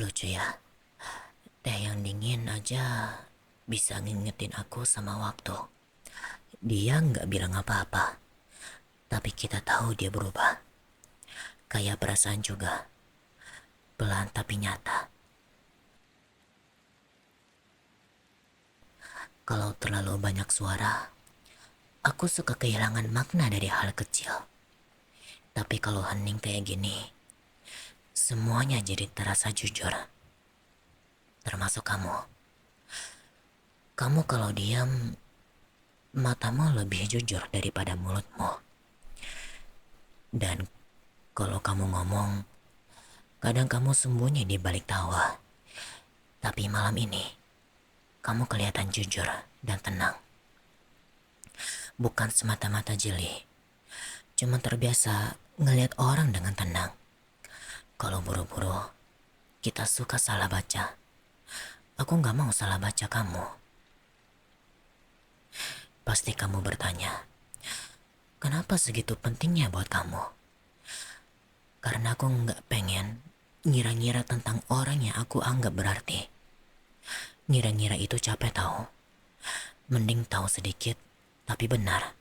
Lucu ya, teh yang dingin aja bisa ngingetin aku sama waktu. Dia nggak bilang apa-apa, tapi kita tahu dia berubah. Kayak perasaan juga, pelan tapi nyata. Kalau terlalu banyak suara, aku suka kehilangan makna dari hal kecil. Tapi kalau hening kayak gini, semuanya jadi terasa jujur. Termasuk kamu. Kamu kalau diam, matamu lebih jujur daripada mulutmu. Dan kalau kamu ngomong, kadang kamu sembunyi di balik tawa. Tapi malam ini, kamu kelihatan jujur dan tenang. Bukan semata-mata jeli. Cuma terbiasa ngelihat orang dengan tenang. Kalau buru-buru, kita suka salah baca. Aku gak mau salah baca kamu. Pasti kamu bertanya, kenapa segitu pentingnya buat kamu? Karena aku gak pengen ngira-ngira tentang orang yang aku anggap berarti. Ngira-ngira itu capek tahu. Mending tahu sedikit, tapi benar.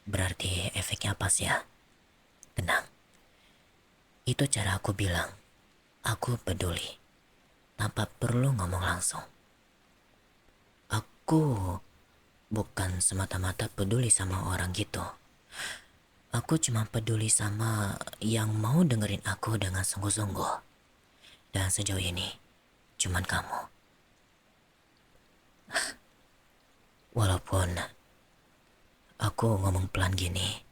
Berarti efeknya pas ya? Tenang. Itu cara aku bilang, aku peduli. Tanpa perlu ngomong langsung. Aku bukan semata-mata peduli sama orang gitu. Aku cuma peduli sama yang mau dengerin aku dengan sungguh-sungguh. Dan sejauh ini, cuman kamu. Walaupun aku ngomong pelan gini,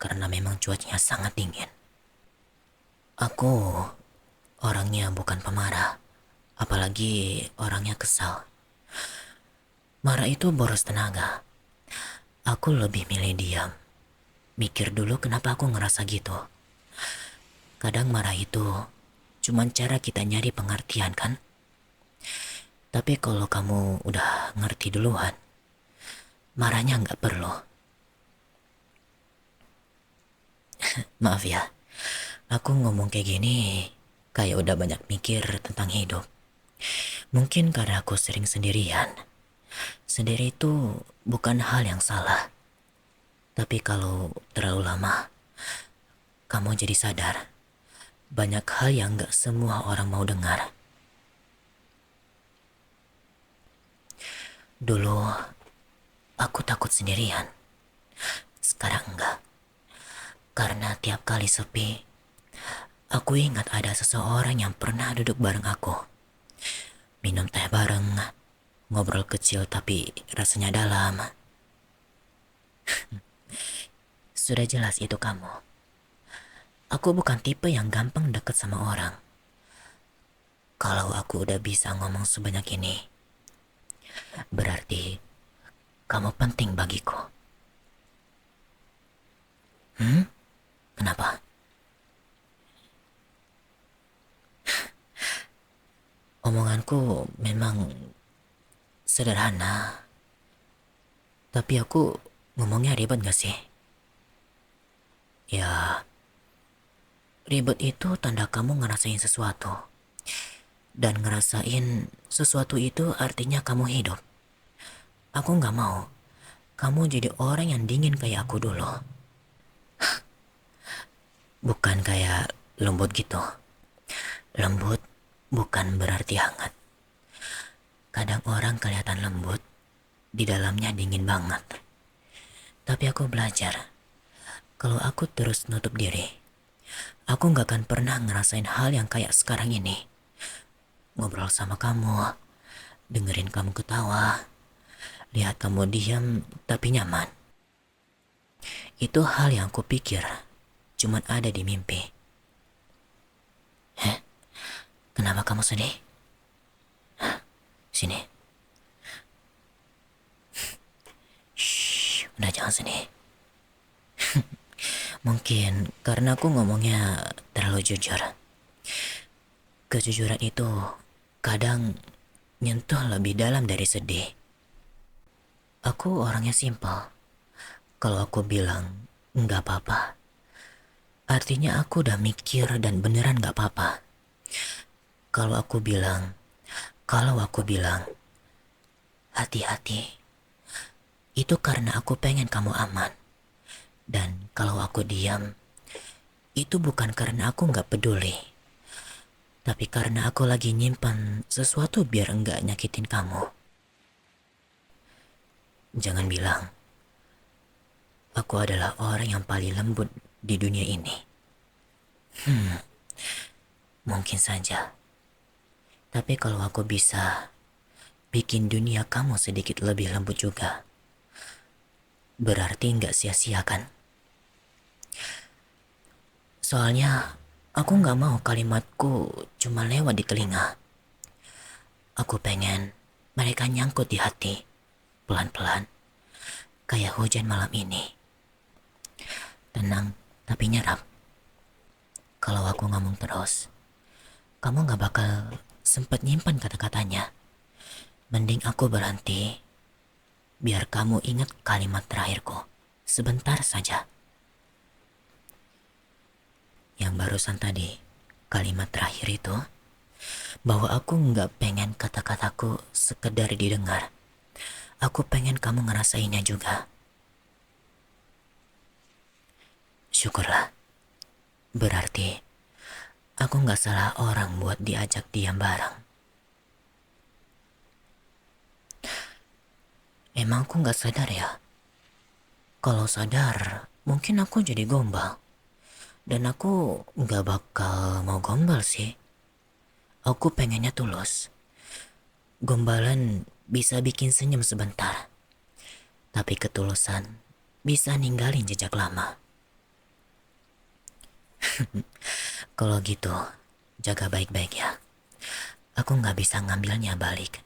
karena memang cuacanya sangat dingin. Aku orangnya bukan pemarah, apalagi orangnya kesal. Marah itu boros tenaga. Aku lebih milih diam. Mikir dulu kenapa aku ngerasa gitu. Kadang marah itu cuman cara kita nyari pengertian kan? Tapi kalau kamu udah ngerti duluan, marahnya nggak perlu. Maaf ya, aku ngomong kayak gini kayak udah banyak mikir tentang hidup. Mungkin karena aku sering sendirian. Sendiri itu bukan hal yang salah. Tapi kalau terlalu lama, kamu jadi sadar banyak hal yang gak semua orang mau dengar. Dulu, aku takut sendirian. Sekarang enggak. Karena tiap kali sepi, aku ingat ada seseorang yang pernah duduk bareng aku. Minum teh bareng, ngobrol kecil tapi rasanya dalam. Sudah jelas itu kamu. Aku bukan tipe yang gampang deket sama orang. Kalau aku udah bisa ngomong sebanyak ini, berarti kamu penting bagiku. Kenapa? Omonganku memang sederhana, tapi aku ngomongnya ribet gak sih? Ya, ribet itu tanda kamu ngerasain sesuatu. Dan ngerasain sesuatu itu artinya kamu hidup. Aku gak mau kamu jadi orang yang dingin kayak aku dulu. Bukan kayak lembut gitu. Lembut bukan berarti hangat. Kadang orang kelihatan lembut, di dalamnya dingin banget. Tapi aku belajar, kalau aku terus nutup diri, aku gak akan pernah ngerasain hal yang kayak sekarang ini. Ngobrol sama kamu, dengerin kamu ketawa, lihat kamu diam tapi nyaman. Itu hal yang aku pikir cuman ada di mimpi. Kenapa kamu sedih? Sini. Shh, udah jangan sedih. Mungkin karena aku ngomongnya terlalu jujur. Kejujuran itu kadang nyentuh lebih dalam dari sedih. Aku orangnya simpel. Kalau aku bilang Nggak apa-apa. Artinya aku udah mikir dan beneran nggak apa-apa. Kalau aku bilang, kalau aku bilang, hati-hati. Itu karena aku pengen kamu aman. Dan kalau aku diam, itu bukan karena aku nggak peduli. Tapi karena aku lagi nyimpan sesuatu biar nggak nyakitin kamu. Jangan bilang, aku adalah orang yang paling lembut di dunia ini. Mungkin saja. Tapi kalau aku bisa bikin dunia kamu sedikit lebih lembut juga, berarti nggak sia-sia kan? Soalnya aku nggak mau kalimatku cuma lewat di telinga. Aku pengen mereka nyangkut di hati, pelan-pelan, kayak hujan malam ini. Tenang, tapi nyerap. Kalau aku ngomong terus, kamu nggak bakal sempet nyimpan kata-katanya. Mending aku berhenti, biar kamu ingat kalimat terakhirku. Sebentar saja. Yang barusan tadi, kalimat terakhir itu, bahwa aku nggak pengen kata-kataku sekedar didengar. Aku pengen kamu ngerasainnya juga. Syukurlah. Berarti aku nggak salah orang buat diajak diam bareng. Emang aku nggak sadar ya? Kalau sadar, mungkin aku jadi gombal. Dan aku nggak bakal mau gombal sih. Aku pengennya tulus. Gombalan bisa bikin senyum sebentar. Tapi ketulusan bisa ninggalin jejak lama. Kalau gitu, jaga baik-baik ya. Aku nggak bisa ngambilnya balik.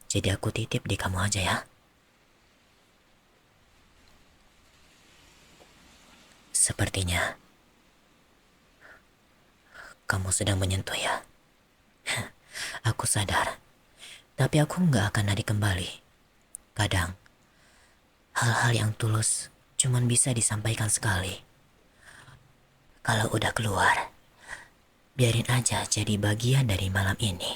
Jadi aku titip di kamu aja ya. Sepertinya kamu sedang menyentuh ya. Aku sadar. Tapi aku nggak akan narik kembali. Kadang, hal-hal yang tulus cuman bisa disampaikan sekali. Kalau udah keluar, biarin aja jadi bagian dari malam ini.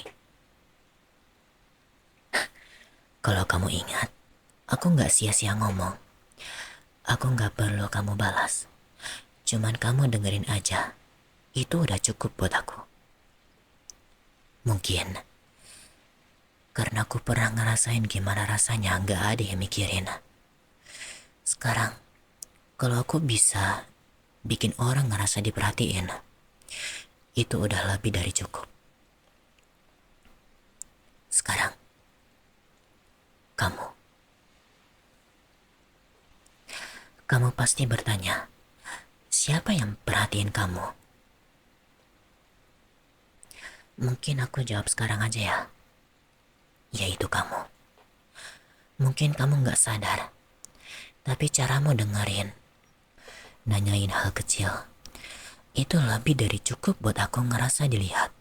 Kalau kamu ingat, aku nggak sia-sia ngomong. Aku nggak perlu kamu balas. Cuman kamu dengerin aja. Itu udah cukup buat aku. Mungkin karena aku pernah ngerasain gimana rasanya nggak ada yang mikirin. Sekarang, kalau aku bisa bikin orang ngerasa diperhatiin, itu udah lebih dari cukup. Sekarang, kamu. Kamu pasti bertanya, siapa yang perhatiin kamu? Mungkin aku jawab sekarang aja ya. Yaitu kamu. Mungkin kamu gak sadar, tapi caramu dengerin, nanyain hal kecil, itu lebih dari cukup buat aku ngerasa dilihat.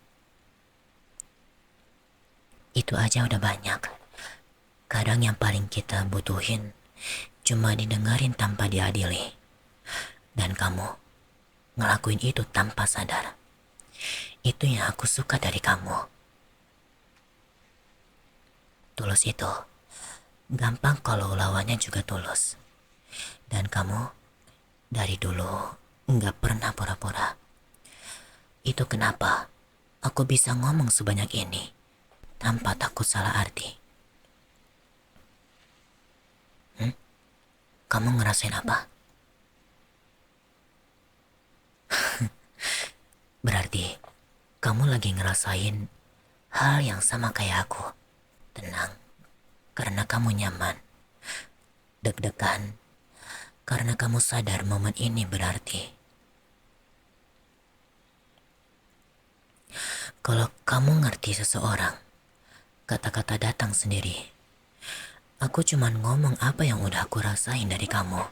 Itu aja udah banyak. Kadang yang paling kita butuhin cuma didengerin tanpa diadili. Dan kamu ngelakuin itu tanpa sadar. Itu yang aku suka dari kamu. Tulus itu gampang kalau lawannya juga tulus. Dan kamu dari dulu nggak pernah pura-pura. Itu kenapa aku bisa ngomong sebanyak ini tanpa takut salah arti. Kamu ngerasain apa? Berarti kamu lagi ngerasain hal yang sama kayak aku. Tenang, karena kamu nyaman. Deg-degan, karena kamu sadar momen ini berarti. Kalau kamu ngerti seseorang, kata-kata datang sendiri. Aku cuman ngomong apa yang udah aku rasain dari kamu.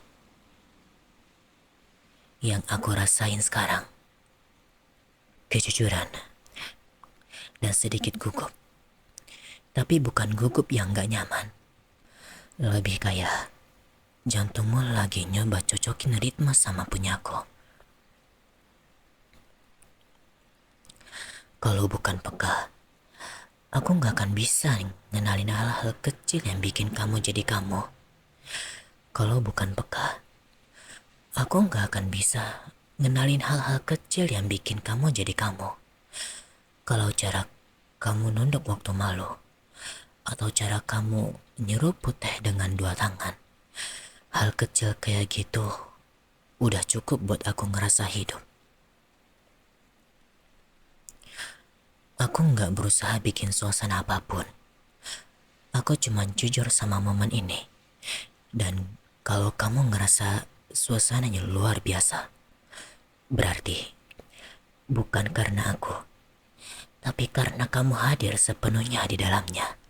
Yang aku rasain sekarang. Kejujuran. Dan sedikit gugup. Tapi bukan gugup yang gak nyaman. Lebih kayak Jantungmu lagi nyoba cocokin ritme sama punyaku. Kalau bukan peka, aku gak akan bisa ngenalin hal-hal kecil yang bikin kamu jadi kamu. Kalau bukan peka, aku gak akan bisa ngenalin hal-hal kecil yang bikin kamu jadi kamu. Kalau cara kamu nunduk waktu malu, atau cara kamu nyeruput teh dengan 2 tangan. Hal kecil kayak gitu udah cukup buat aku ngerasa hidup. Aku gak berusaha bikin suasana apapun. Aku cuma jujur sama momen ini. Dan kalau kamu ngerasa suasananya luar biasa, berarti bukan karena aku, tapi karena kamu hadir sepenuhnya di dalamnya.